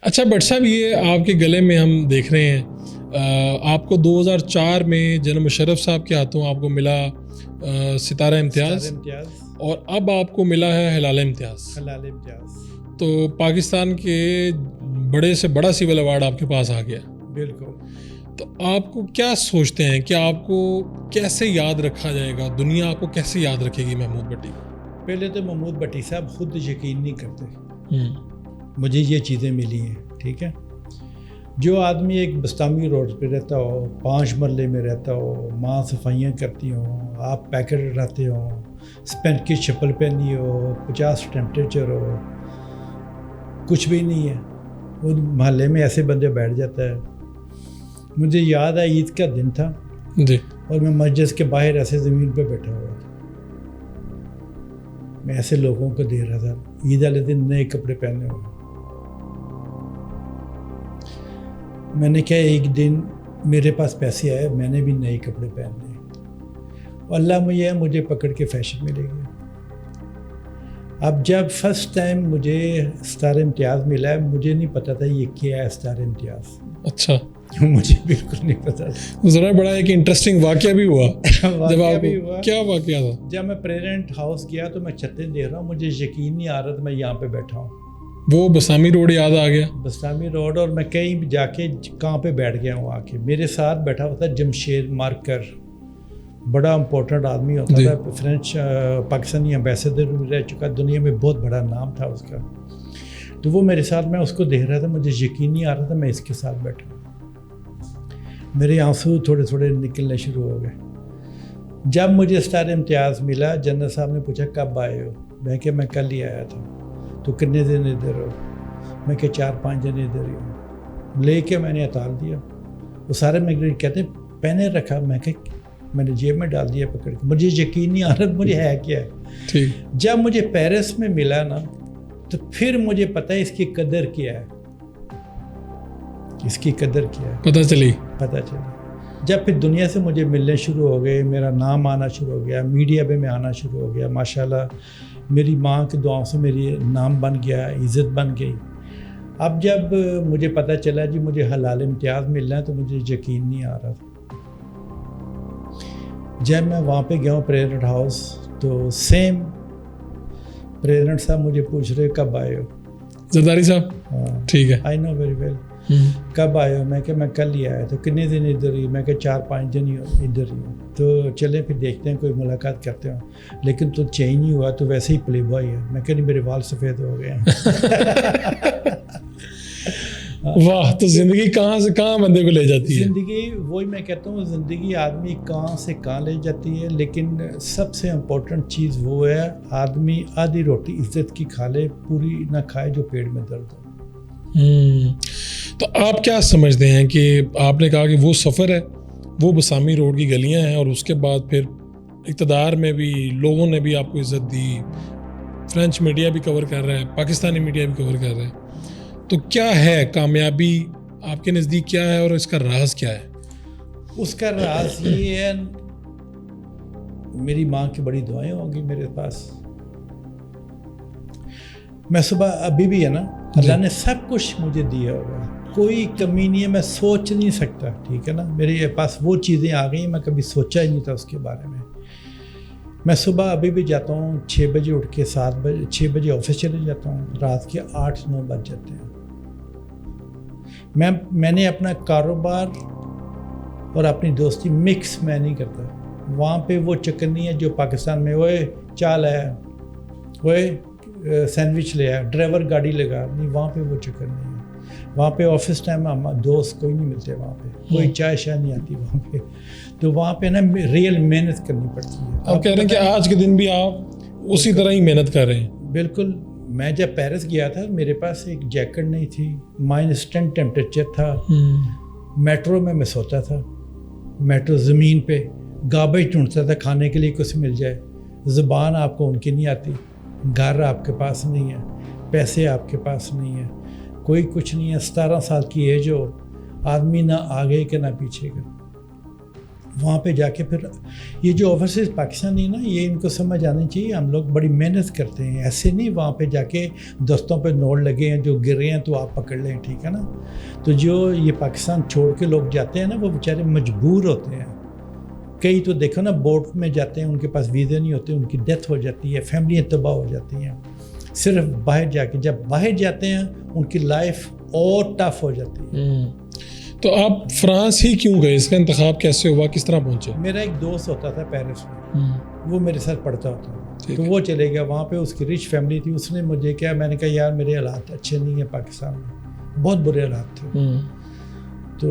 اچھا بٹ صاحب، یہ آپ کے گلے میں ہم دیکھ رہے ہیں، آپ کو 2004 میں جنرل مشرف صاحب کے ہاتھوں آپ کو ملا ستارہ امتیاز، اور اب آپ کو ملا ہے ہلال امتیاز۔ تو پاکستان کے بڑے سے بڑا سول ایوارڈ آپ کے پاس آ گیا۔ بالکل۔ تو آپ کو کیا سوچتے ہیں کہ آپ کو کیسے یاد رکھا جائے گا، دنیا آپ کو کیسے یاد رکھے گی محمود بھٹی؟ پہلے تو محمود بھٹی صاحب خود یقین نہیں کرتے مجھے یہ چیزیں ملی ہیں، ٹھیک ہے۔ جو آدمی ایک بستامی روڈ پہ رہتا ہو، 5 مرلے میں رہتا ہو، ماں صفائیاں کرتی ہوں، آپ پیکٹ رہتے ہوں، اسپینٹ کی چپل پہنی ہو، 50 ٹیمپریچر ہو، کچھ بھی نہیں ہے، وہ محلے میں ایسے بندے بیٹھ جاتا ہے۔ مجھے یاد ہے عید کا دن تھا جی، اور میں مسجد کے باہر ایسے زمین پہ بیٹھا ہوا تھا، میں ایسے لوگوں کو دے رہا تھا عید والے دن نئے کپڑے پہنے ہوئے۔ میں نے کہا ایک دن میرے پاس پیسے آئے، میں نے بھی نئے کپڑے پہننے، اور اللہ مجھے پکڑ کے فیشن میں لے گیا۔ اب جب فرسٹ ٹائم مجھے ستارہ امتیاز ملا ہے، مجھے نہیں پتا تھا یہ کیا ہے ستارہ امتیاز۔ اچھا، مجھے بالکل نہیں پتا تھا۔ ذرا بڑا ایک انٹرسٹنگ واقعہ بھی ہوا جب آپ بھی ہوا۔ کیا واقعہ تھا؟ جب میں پریزیڈنٹ ہاؤس گیا تو میں چھتیں دیکھ رہا ہوں، مجھے یقین نہیں آ رہا تھا میں یہاں پہ بیٹھا ہوں۔ وہ بسامی روڈ یاد آ گیا؟ بسامی روڈ، اور میں کہیں بھی جا کے کہاں پہ بیٹھ گیا ہوں آ کے۔ میرے ساتھ بیٹھا ہوا تھا جمشید مارکر، بڑا امپورٹنٹ آدمی ہوتا تھا، فرینچ پاکستانی ایمبیسیڈر رہ چکا، دنیا میں بہت بڑا نام تھا اس کا۔ تو وہ میرے ساتھ، میں اس کو دیکھ رہا تھا، مجھے یقین نہیں آ رہا تھا میں اس کے ساتھ بیٹھا ہوں۔ میرے آنسو تھوڑے تھوڑے نکلنے شروع ہو گئے۔ جب مجھے ستارہ امتیاز ملا، جنرل صاحب نے پوچھا کب آئے ہو؟ میں کہ میں کل ہی آیا تھا۔ تو کتنے دن ادھر ہو؟ میں کہ 4-5 دن ادھر ہی ہوں۔ لے کے میں نے اتار دیا، وہ سارے میگزین کہتے ہیں پہنے رکھا، میں کہ میں نے جیب میں ڈال دیا پکڑ کے، مجھے یقین نہیں آ رہا مجھے ہے کیا ہے۔ جب مجھے پیرس میں ملا نا، تو پھر مجھے پتہ ہے اس کی قدر کیا ہے، اس کی قدر کیا ہے، پتہ چلی۔ جب پھر دنیا سے مجھے ملنے شروع ہو گئے، میرا نام آنا شروع ہو گیا، میڈیا پہ میں آنا شروع ہو گیا، ماشاءاللہ میری ماں کی دعاؤں سے میری نام بن گیا، عزت بن گئی۔ اب جب مجھے پتہ چلا جی مجھے حلال امتیاز ملنا ہے، تو مجھے یقین نہیں آ رہا تھا۔ جب میں وہاں پہ گیا ہوں پریزیڈنٹ ہاؤس، تو سیم پریزیڈنٹ صاحب مجھے پوچھ رہے کب آئے ہو؟ زرداری صاحب؟ ہاں ٹھیک ہے، آئی نو ویری ویل۔ کب آئے ہو؟ میں کہ میں کل ہی آیا۔ تو کتنے دن ادھر ہی؟ میں کہ 4-5 دن ہی ادھر ہی ہوں۔ تو چلے پھر دیکھتے ہیں، کوئی ملاقات کرتے ہوں، لیکن تو چینج نہیں ہوا، تو ویسے ہی پلے بوائے ہے۔ میں کہ نہیں، میرے بال سفید ہو گئے ہیں۔ واہ، تو زندگی کہاں سے کہاں بندے کو لے جاتی ہے؟ زندگی، وہی میں کہتا ہوں، زندگی آدمی کہاں سے کہاں لے جاتی ہے، لیکن سب سے امپورٹنٹ چیز وہ ہے آدمی آدھی روٹی عزت کی کھا لے، پوری نہ کھائے جو پیٹ میں درد ہو۔ تو آپ کیا سمجھتے ہیں کہ آپ نے کہا کہ وہ سفر ہے، وہ بسامی روڈ کی گلیاں ہیں، اور اس کے بعد پھر اقتدار میں بھی لوگوں نے بھی آپ کو عزت دی، فرینچ میڈیا بھی کور کر رہا ہے، پاکستانی میڈیا بھی کور کر رہا ہے، تو کیا ہے کامیابی آپ کے نزدیک، کیا ہے اور اس کا راز کیا ہے؟ اس کا راز یہ ہے، میری ماں کی بڑی دعائیں ہوں گی میرے پاس۔ میں صبح ابھی بھی ہے نا، اللہ نے سب کچھ مجھے دیا ہوا، کوئی کمی نہیں ہے، میں سوچ نہیں سکتا، ٹھیک ہے نا۔ میرے پاس وہ چیزیں آ گئی ہیں، میں کبھی سوچا ہی نہیں تھا اس کے بارے میں۔ میں صبح ابھی بھی جاتا ہوں 6 بجے اٹھ کے، 6 بجے آفس چلے جاتا ہوں، رات کے 8-9 بج جاتے ہیں۔ میں نے اپنا کاروبار اور اپنی دوستی مکس میں نہیں کرتا۔ وہاں پہ وہ چکر نہیں ہے جو پاکستان میں، وہ چال ہے، وہ سینڈوچ لے آیا، ڈرائیور گاڑی لگا، نہیں، وہاں پہ وہ چکر نہیں ہے۔ وہاں پہ آفس ٹائم دوست کوئی نہیں ملتے، وہاں پہ کوئی چائے شائے نہیں آتی وہاں پہ، تو وہاں پہ نا ریئل محنت کرنی پڑتی ہے۔ آپ کہہ رہے ہیں کہ آج کے دن بھی آپ اسی طرح ہی محنت کر رہے ہیں؟ بالکل۔ میں جب پیرس گیا تھا، میرے پاس ایک جیکٹ نہیں تھی، -10 ٹیمپریچر تھا، میٹرو میں سوتا تھا، میٹرو زمین پہ گاربیج ڈھونڈتا تھا کھانے کے لیے کچھ مل جائے۔ زبان آپ کو ان کی نہیں آتی، گھر آپ کے پاس نہیں ہے، پیسے آپ کے پاس نہیں ہے، کوئی کچھ نہیں ہے۔ 17 سال کی ایج ہو، آدمی نہ آگے کے نہ پیچھے کا، وہاں پہ جا کے پھر یہ جو اوورسیز پاکستانی نا یہ ان کو سمجھ آنی چاہیے ہم لوگ بڑی محنت کرتے ہیں، ایسے نہیں وہاں پہ جا کے دوستوں پہ نوٹ لگے ہیں جو گر رہے ہیں تو آپ پکڑ لیں، ٹھیک ہے نا. تو جو یہ پاکستان چھوڑ کے لوگ جاتے ہیں نا وہ بیچارے مجبور ہوتے ہیں. کئی تو دیکھو نا بوٹ میں جاتے ہیں ان کے پاس ویزے نہیں ہوتے، ان کی ڈیتھ ہو جاتی ہے، فیملیاں تباہ ہو جاتی ہیں صرف باہر جا کے. جب باہر جاتے ہیں ان کی لائف اور ٹف ہو جاتی ہے. تو آپ فرانس ہی کیوں گئے؟ اس کا انتخاب کیسے ہوا، کس طرح پہنچے؟ میرا ایک دوست ہوتا تھا پیرس میں، وہ میرے ساتھ پڑھتا ہوتا تو وہ چلے گیا وہاں پہ، اس کی رچ فیملی تھی. اس نے مجھے کیا، میں نے کہا یار میرے حالات اچھے نہیں ہیں پاکستان میں، بہت برے حالات تھے. تو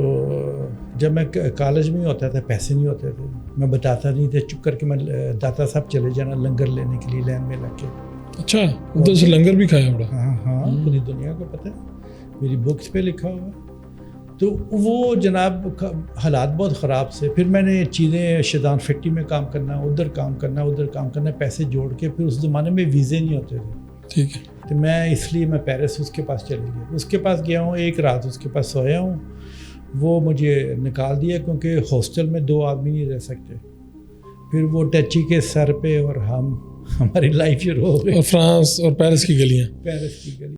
جب میں کالج میں ہوتا تھا پیسے نہیں ہوتے تھے، میں بتاتا نہیں تھا، چپ کر کے میں داتا صاحب چلے جانا لنگر لینے کے لیے لین میں لگ کے. اچھا ادھر سے لنگر بھی کھایا بڑا؟ ہاں پوری دنیا کو پتہ ہے، میری بکس پہ لکھا ہوا. تو وہ جناب حالات بہت خراب سے. پھر میں نے چیزیں شیطان فیکٹری میں کام کرنا، ادھر کام کرنا، پیسے جوڑ کے. پھر اس زمانے میں ویزے نہیں ہوتے تھے، ٹھیک ہے. تو میں اس لیے میں پیرس اس کے پاس چلے گیا. اس کے پاس گیا ہوں، ایک رات اس کے پاس سویا ہوں. وہ مجھے نکال دیا کیونکہ ہاسٹل میں 2 آدمی نہیں رہ سکتے. پھر وہ ٹچی کے سر پہ اور ہماری لائف شروع ہو گئی. اور فرانس اور پیرس کی گلیاں. پیرس کی گلی.